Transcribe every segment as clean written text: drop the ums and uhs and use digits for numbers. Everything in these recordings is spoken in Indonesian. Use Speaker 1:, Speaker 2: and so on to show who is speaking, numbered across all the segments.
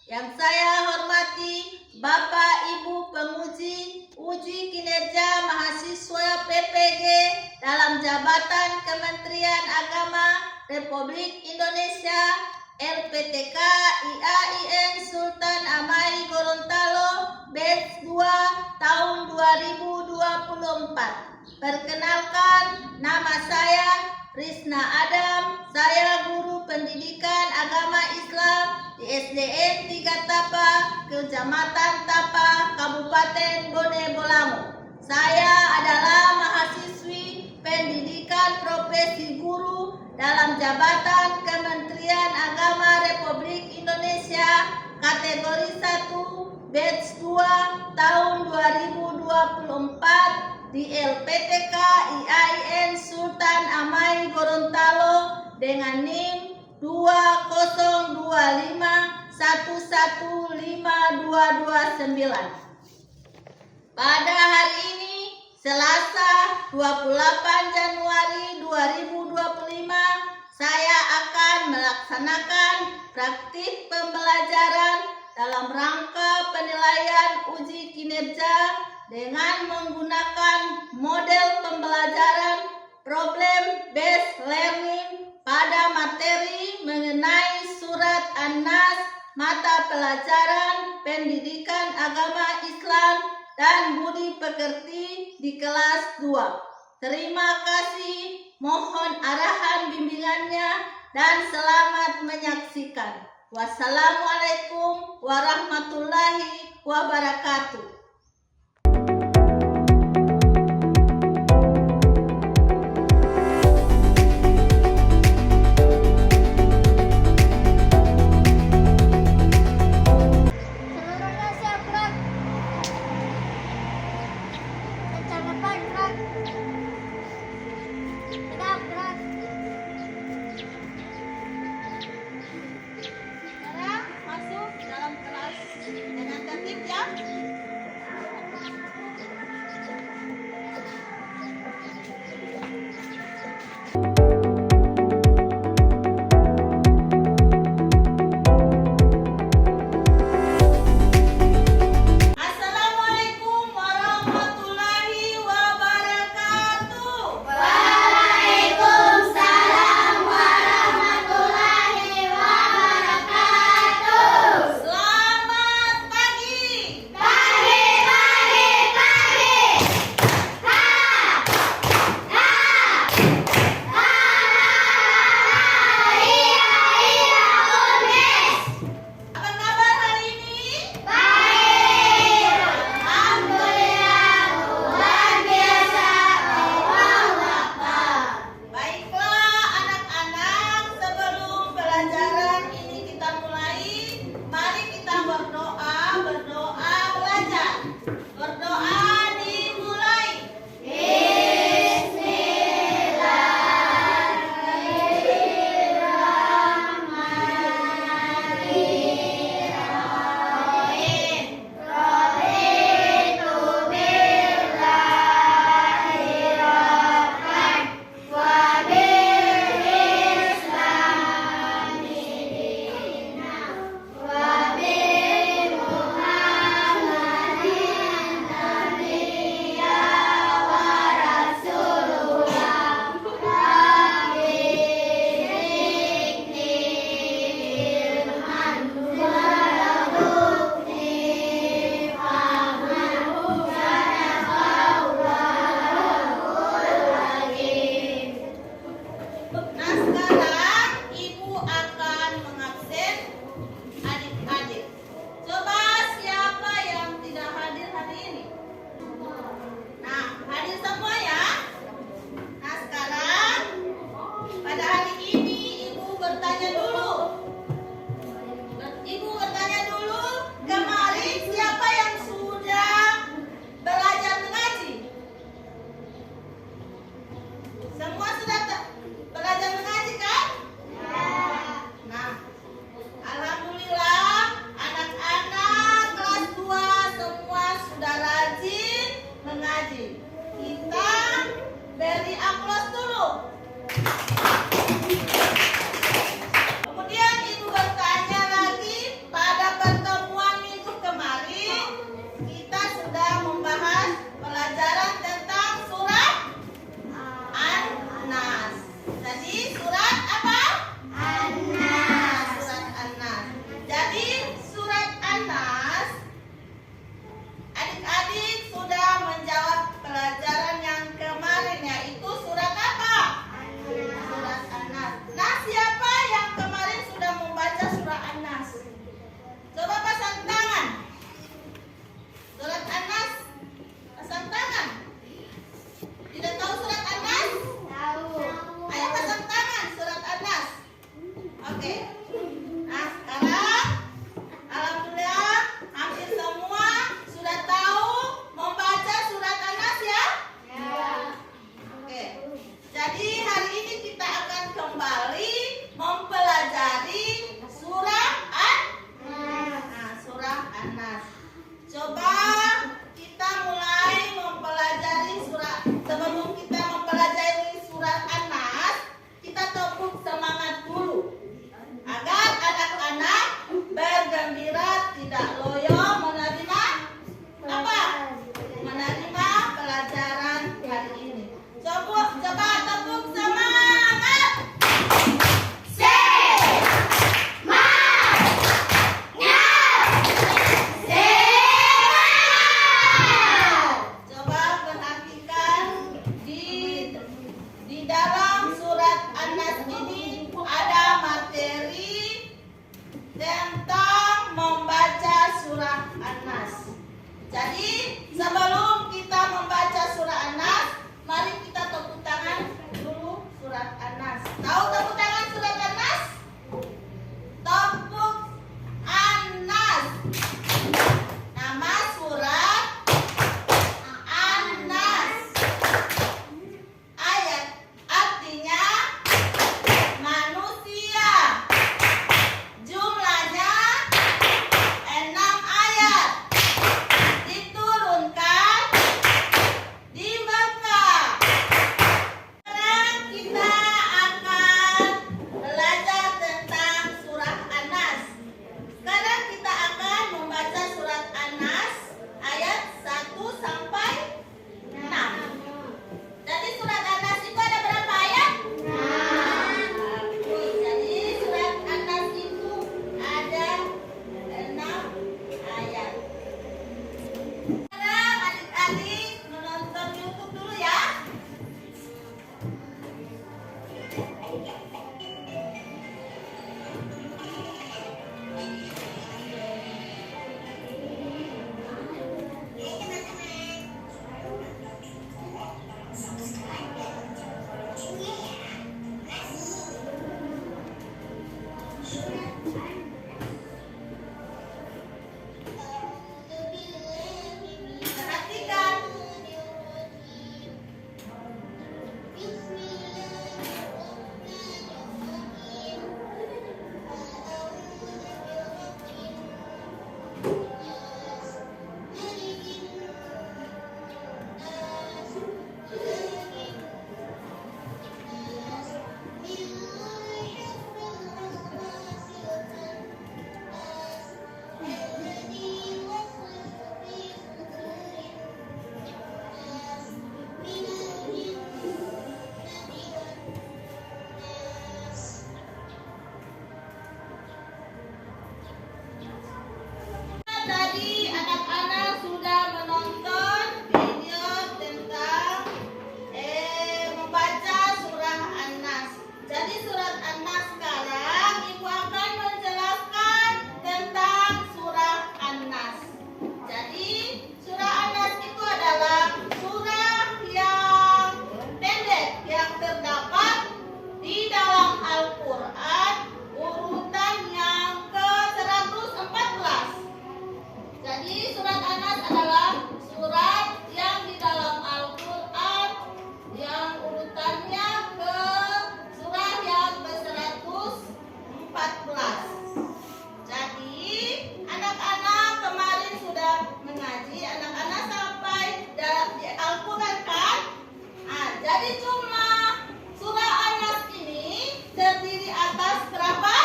Speaker 1: Yang saya hormati Bapak Ibu penguji uji kinerja mahasiswa PPG dalam jabatan Kementerian Agama Republik Indonesia LPTK IAIN Sultan Amai Gorontalo Batch 2 tahun 2024. Perkenalkan, nama saya Risna Adam, saya guru pendidikan agama Islam di SDN 3 Tapa, Kecamatan Tapa, Kabupaten Bone Bolango. Saya adalah mahasiswi pendidikan profesi guru dalam jabatan Kementerian Agama Republik Indonesia kategori 1 batch 2 tahun 2024 di LPTK IAIN Sultan Amai Gorontalo dengan NIM 2025115229. Pada hari ini, Selasa 28 Januari 2025, saya akan melaksanakan praktik pembelajaran dalam rangka penilaian uji kinerja dengan menggunakan model pembelajaran problem based learning pada materi mengenai surat An-Nas mata pelajaran pendidikan agama Islam dan budi pekerti di kelas 2. Terima kasih, mohon arahan bimbingannya dan selamat menyaksikan. Wassalamualaikum warahmatullahi wabarakatuh. Semua sudah belajar mengaji Jadi sebelum kita membaca surah An-Nas, mari kita tepuk tangan dulu surat An-Nas. Tahu tepuk tangan surat An-Nas? Tepuk An-Nas. Nama surat An-Nas. Ayat artinya manusia. Jumlahnya 6 ayat. Diturunkan di Mekah. Sekarang kita akan belajar tentang surah An-Nas. Sekarang kita akan membaca surat An-Nas ayat 1 sampai 6. Jadi surat An-Nas itu ada berapa ayat? 6. Jadi surat An-Nas itu ada 6 ayat. Sekarang adik-adik menonton YouTube dulu ya. Perhatikan. Tadi anak-anak sudah menonton video tentang membaca surah An-Nas. Jadi surat An-Nas sekarang Ibu akan menjelaskan tentang surah An-Nas. Jadi surah An-Nas itu adalah surah yang pendek yang terdapat di dalam Al-Quran urutan yang ke-114. Jadi surat An-Nas adalah surat yang di dalam Al-Quran yang urutannya ke surah yang ke-114. Jadi anak-anak kemarin sudah mengaji, anak-anak sampai di Al-Quran kan? Jadi jumlah surah An-Nas ini terdiri atas berapa?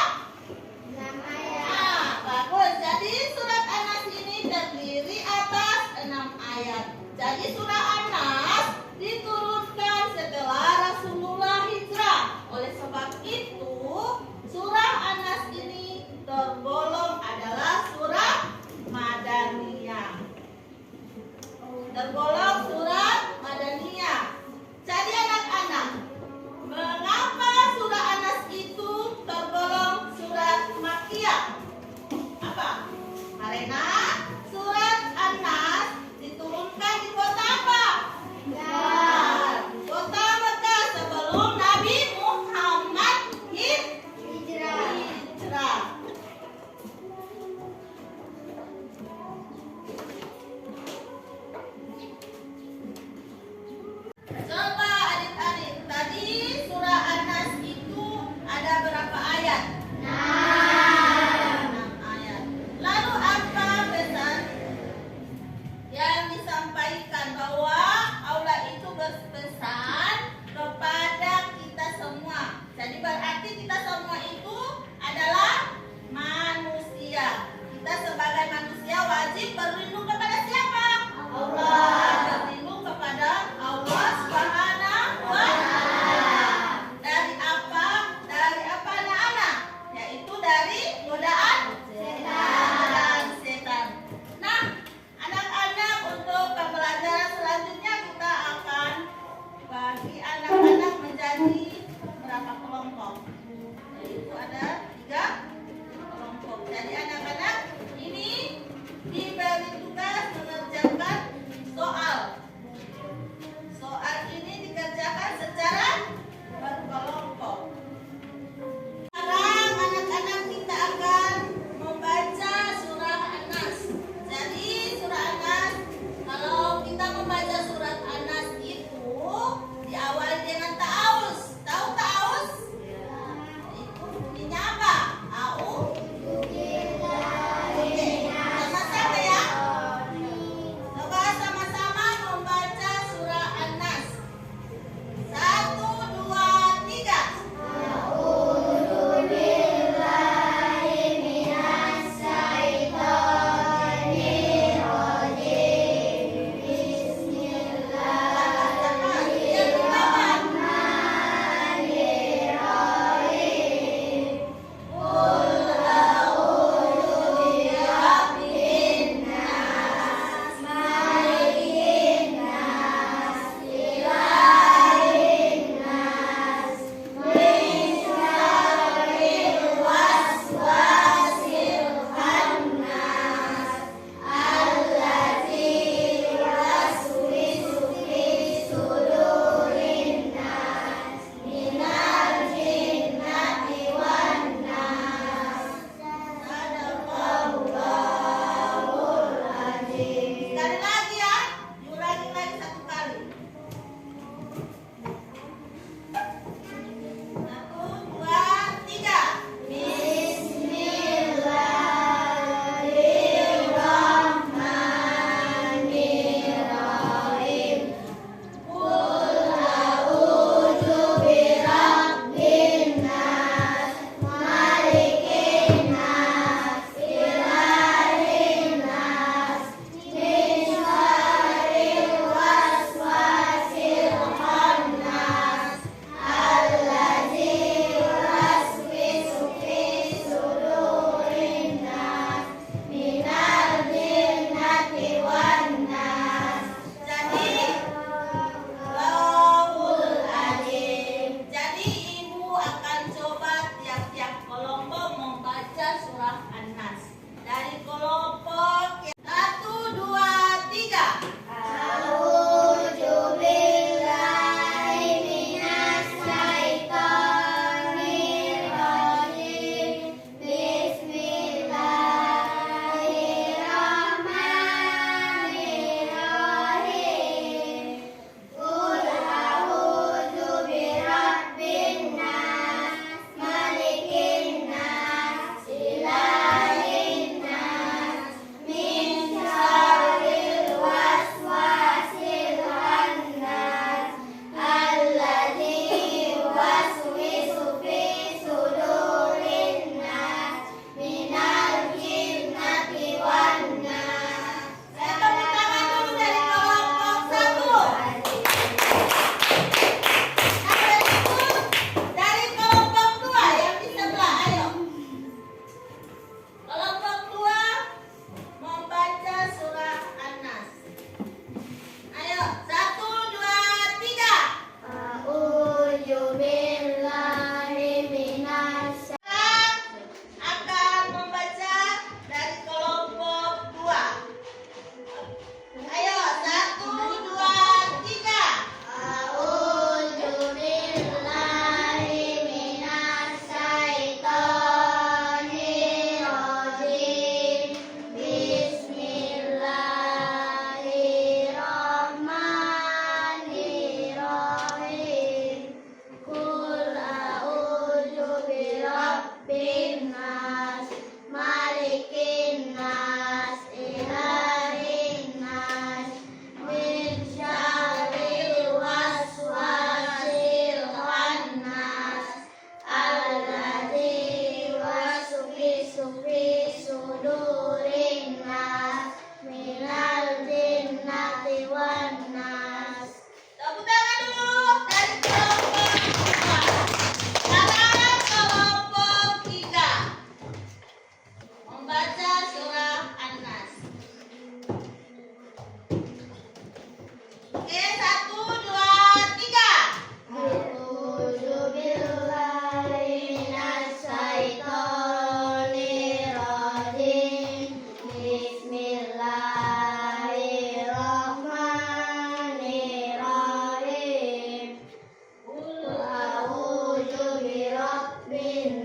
Speaker 1: 6 ayat. Bagus. Jadi surat An-Nas ini terdiri atas 6 ayat. Jadi surah An-Nas diturunkan setelah Rasulullah hijrah. Oleh sebab itu, surah An-Nas ini tergolong adalah surah Madaniyah. Tergolong surah Madaniyah. Jadi anak-anak, mengapa surah An-Nas itu tergolong surat Makkiyah? Apa? Karena surat An-Nas diturunkan di kota apa? Kota Mekah sebelum Nabi Muhammad hijrah. Coba adik-adik, tadi surah An-Nas itu ada berapa ayat? 6 ayat. Lalu apa pesan yang disampaikan, bahwa Allah itu berpesan kepada kita semua. Jadi berarti kita semua itu adalah manusia. Kita sebagai manusia wajib berlindung kepada siapa? Allah. Berlindung kepada Allah Subhanahu wa Ta'ala. Dari apa? Dari apa anak-anak? Yaitu dari godaan setan. Nah, anak-anak, untuk pembelajaran selanjutnya kita akan bagi anak-anak menjadi berapa kelompok? Yaitu ada 3 kelompok. Jadi anak-anak ini diberi tugas mengerjakan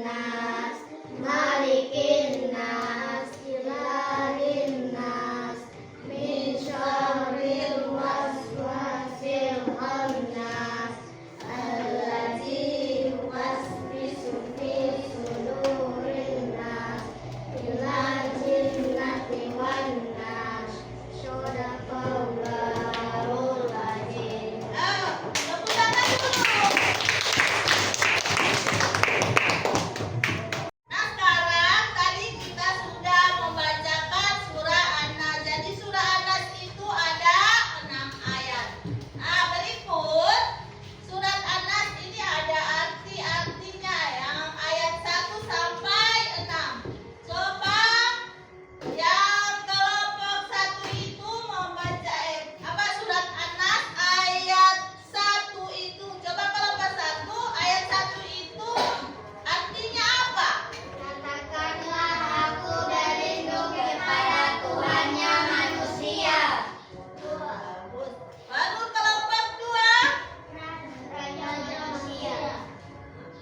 Speaker 2: nas, malikin nas, ilahin nas, min syarril waswasil khannas, allazi yuwaswisu fi sudurin nas, minal jinnati wan nas. Shadaqallahul azim.
Speaker 1: Tepuk tangan dulu. Nah, sekarang tadi kita sudah membacakan surah An-Nas. Jadi surah An-Nas itu ada 6 ayat. Nah, berikut surat An-Nas ini ada arti-artinya yang ayat 1 sampai 6. Coba yang kelompok 1 itu membaca apa surat An-Nas ayat 1 itu. Coba kelompok 1 ayat 1 itu artinya apa?
Speaker 2: Katakanlah aku berlindung kepada Tuhannya manusia.
Speaker 1: Baru kelompok 2,
Speaker 2: Raja manusia.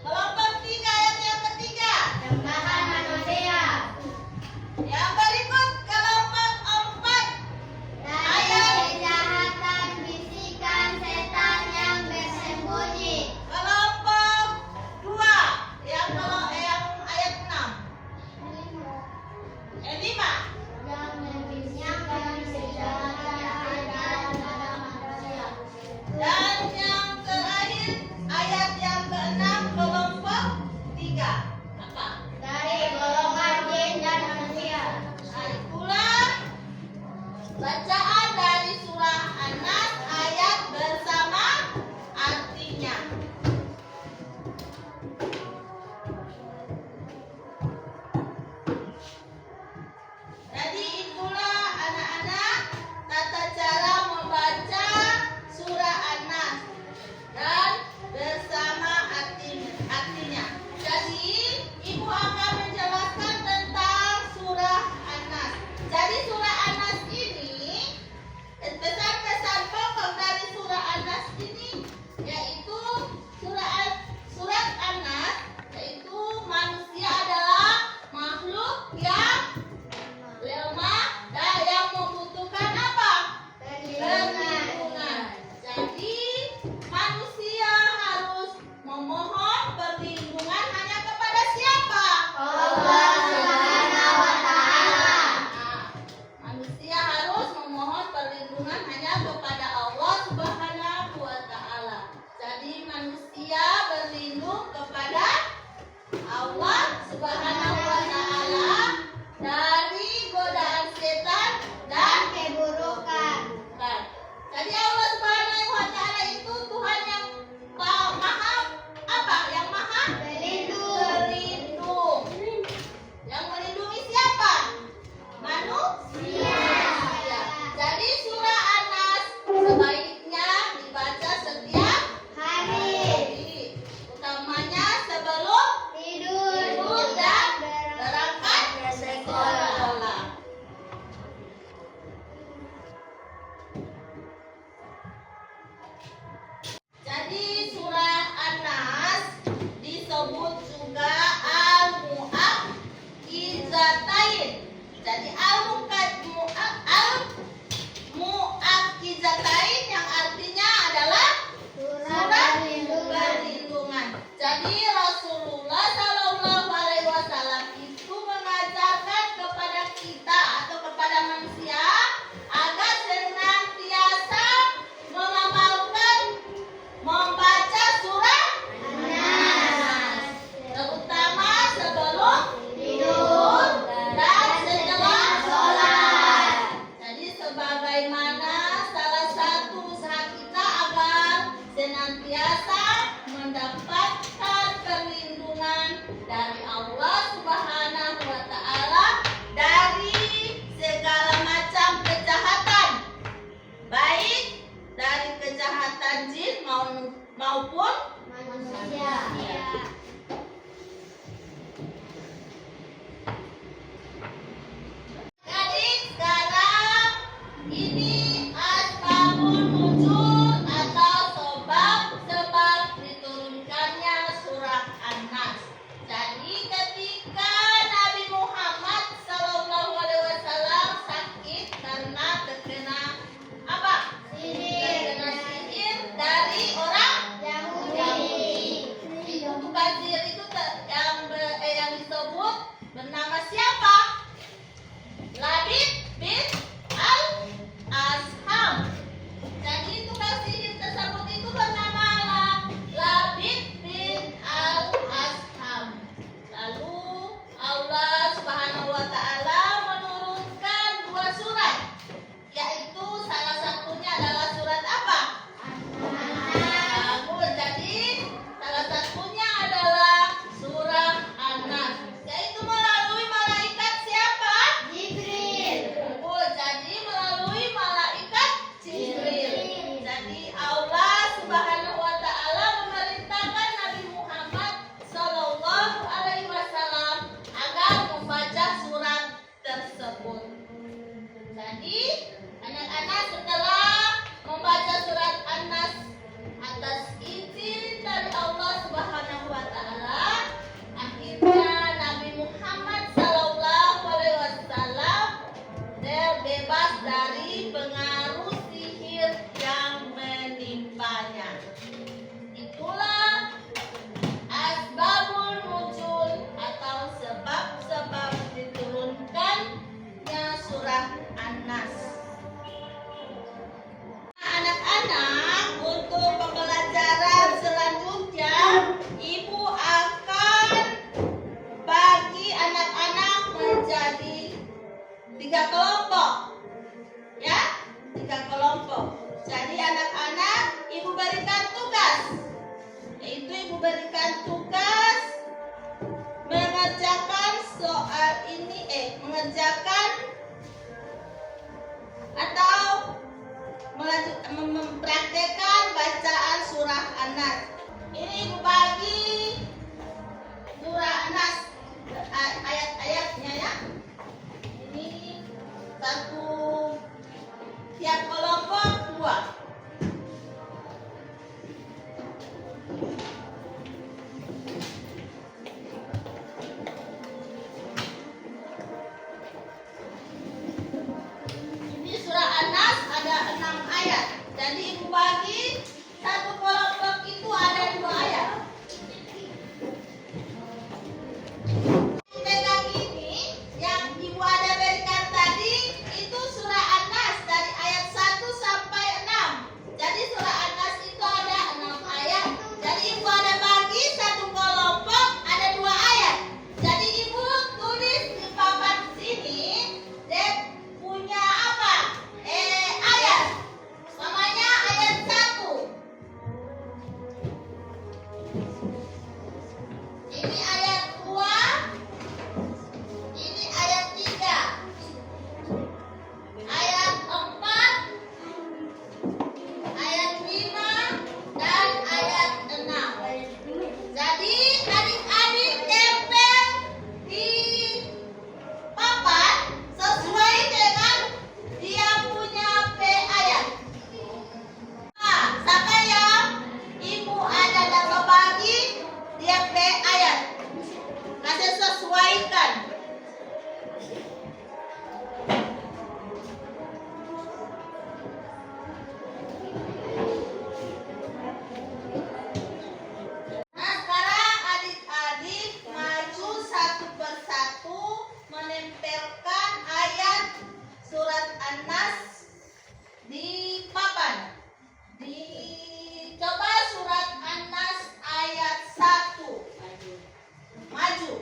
Speaker 1: kelompok 3 ayat yang ketiga.
Speaker 2: Sembahan manusia.
Speaker 1: Yang berikut kelompok 4
Speaker 2: Dari kejahatan bisikan setan yang bersembunyi.
Speaker 1: kelompok 2 yang ayat 6. 5.
Speaker 2: Yang membisikan kejahatan setan pada manusia.
Speaker 1: Dan yang terakhir ayat yang ke-6 kelompok 3. Apa?
Speaker 2: Dari golongan jin dan manusia.
Speaker 1: Nah, itulah bacaan dari surah An-Nas ayat bersama artinya. Jadi itulah anak-anak tata cara membaca surah An-Nas dan bersama artinya. Jadi ibu akan menjelaskan tentang surah An-Nas. Jadi surah An-Nas ini pesan-pesan pokok dari surah An-Nas ini yaitu surat An-Nas yaitu manusia adalah makhluk yang lemah dan yang membutuhkan apa? Perlindungan. Jadi manusia harus memohon perlindungan hanya kepada siapa?
Speaker 2: Allah Subhanahu wa Ta'ala.
Speaker 1: Nah, manusia harus memohon perlindungan hanya kepada Allah Subhanahu wa Ta'ala. Jadi manusia berlindung kepada Allah Subhanahu wa Ta'ala dari godaan setan dan
Speaker 2: Keburukan.
Speaker 1: keburukan. Jadi Allah Subhanahu wa Ta'ala itu Tuhan yang maha apa? Yang maha
Speaker 2: Berlindung.
Speaker 1: pelindung. Yang melindungi siapa? Manusia. Jadi surah An-Nas sebaiknya dibaca setiap
Speaker 2: Hari.
Speaker 1: hari, utamanya sebelum
Speaker 2: Tidur
Speaker 1: dan
Speaker 2: berangkat ke sekolah.
Speaker 1: sekolah. Jadi surah An-Nas disebut juga Al-Mu'akkizatain. Jadi Al-Mu'akkizatain yang artinya adalah surat perlindungan. Jadi Rasulullah Shallallahu Alaihi Wasallam itu mengajarkan kepada kita atau kepada manusia agar senantiasa mengamalkan membaca surat An-Nas, terutama sebelum
Speaker 2: Tidur
Speaker 1: dan setelah
Speaker 2: sholat.
Speaker 1: Jadi sebagaimana salah satu usaha kita agar senantiasa mendapatkan perlindungan dari Allah Subhanahu wa Ta'ala dari segala macam kejahatan, baik dari kejahatan jin maupun
Speaker 2: Manusia.
Speaker 1: Jadi sekarang ini asbabun nuzul atau sebab diturunkannya surah An-Nas. Jadi soal ini mengerjakan atau mempraktekkan bacaan surah An-Nas. Ini Ibu bagi surah An-Nas ayat-ayatnya ya. Ini satu, tiap kelompok dua. Ini surah An-Nas ada 6 ayat. Jadi Ibu bagi satu kelompok itu ada 2 ayat. Pegang ini yang Ibu ada berikan tadi itu surah An-Nas dari ayat 1 sampai 6. Jadi surah An-Nas itu ada 6 ayat. Jadi Ibu ada bagi satu kelompok ada 2 ayat. Jadi Ibu tulis di papan sini dan punya apa? Ayat. Namanya ayat 1. Ini ayat 2. Ini ayat 3. Ayat 4. Ayat 5 dan ayat 6. Jadi adik-adik tempel di papan sesuai dengan dia punya ayat. Nah, siapa yang Ibu ada dapat bagi dia ayat. Kasih sesuaikan. Nah, sekarang adik-adik maju satu persatu menempelkan ayat surat An-Nas di papan. Coba surat An-Nas ayat 1. Maju.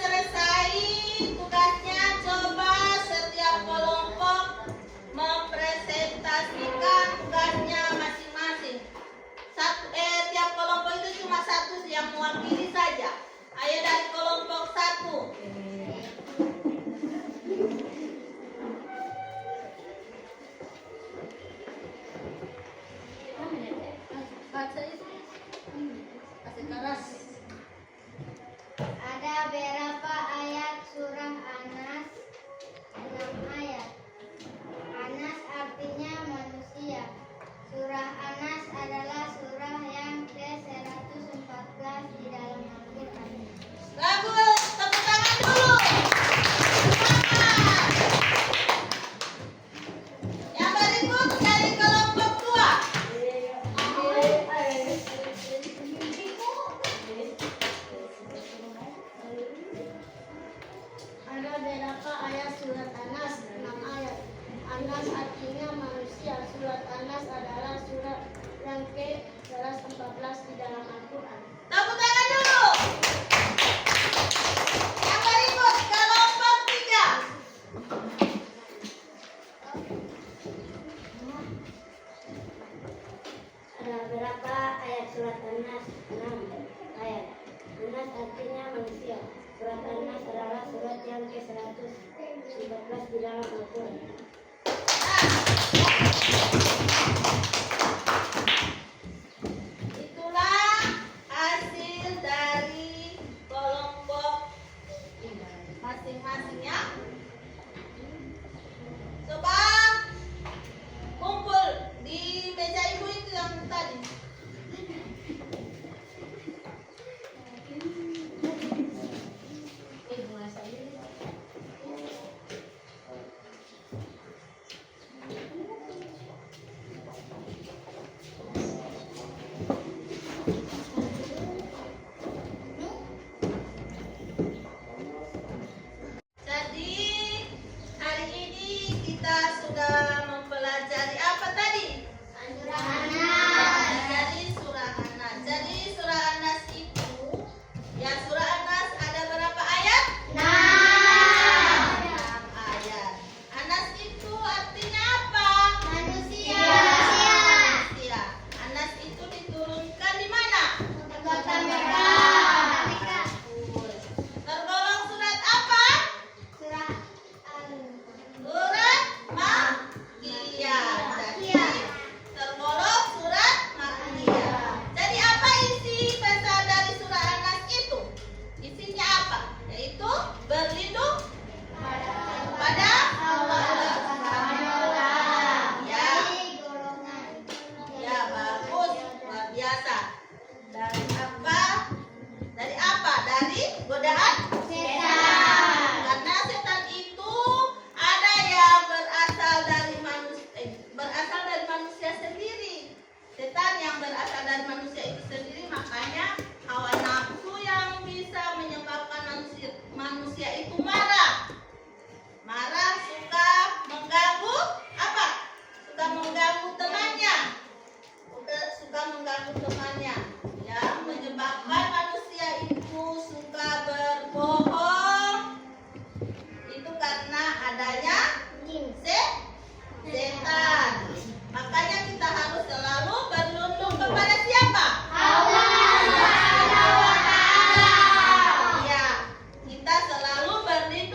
Speaker 1: Selesai tugasnya, coba setiap kelompok mempresentasikan tugasnya masing-masing. Tiap kelompok itu cuma satu yang mewakili saja. Ayo dari kelompok 1.
Speaker 2: Ada berapa ayat surah Anas? 6 ayat. Anas artinya manusia. Surah Anas adalah surah yang ke-114 di dalam Al-Quran.
Speaker 1: Bagus, tepuk tangan dulu. Semangat. Yang berikut dari kelompok 2.
Speaker 2: Ada berapa ayat surat Anas? 6 ayat. Anas artinya manusia. Surat Anas adalah surat yang ke-114 di dalam Al-Quran.
Speaker 1: Tepuk tangan dulu. Yang berikut kelompok 3.
Speaker 2: Ada berapa ayat surat Anas? 6 ayat. Anas artinya manusia. Surat Anas adalah surat yang ke-114 di dalam Al-Quran.
Speaker 1: Itulah hasil dari kelompok masing-masing ya. Coba kumpul di meja ibu itu yang tadi. Jadi hari ini kita sudah mempelajari apa tadi? Mempelajari surah Anas. Jadi surah Anas itu, ya surah Anas ada berapa ayat? 6 ayat. Anas itu artinya apa?
Speaker 2: Manusia.
Speaker 1: Manusia. Anas itu diturunkan di mana?
Speaker 2: Kota Mekah.
Speaker 1: Bagus. Tergolong surat apa?
Speaker 2: Surah
Speaker 1: Surat Makkiyah. Jadi tergolong surat Makkiyah. Jadi apa isi pesan dari surah Anas itu? Isinya apa? Yaitu berlindung kepada Allah. Ya, ya bagus, luar biasa. Dari apa? Dari apa? Dari godaan karena setan itu ada yang berasal dari manusia sendiri. Setan yang berasal dari manusia itu sendiri, makanya hawa nafsu yang bisa menyebabkan manusia itu marah. Marah, suka mengganggu apa? Suka mengganggu temannya. Suka mengganggu temannya. Yang menyebabkan manusia itu suka berbohong. Itu karena adanya setan. Makanya kita harus selalu berlindung kepada siapa? Ya, kita selalu berlindung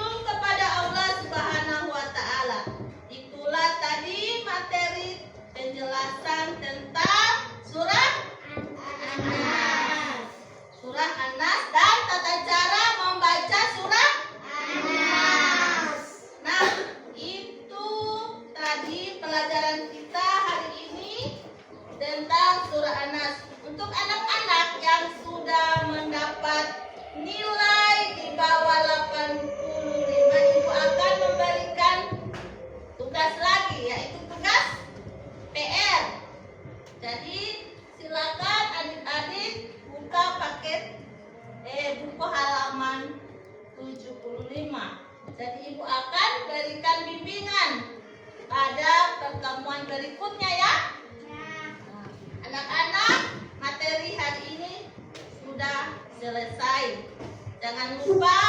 Speaker 1: Jadi ibu akan berikan bimbingan pada pertemuan berikutnya ya. Nah, anak-anak, materi hari ini sudah selesai. Jangan lupa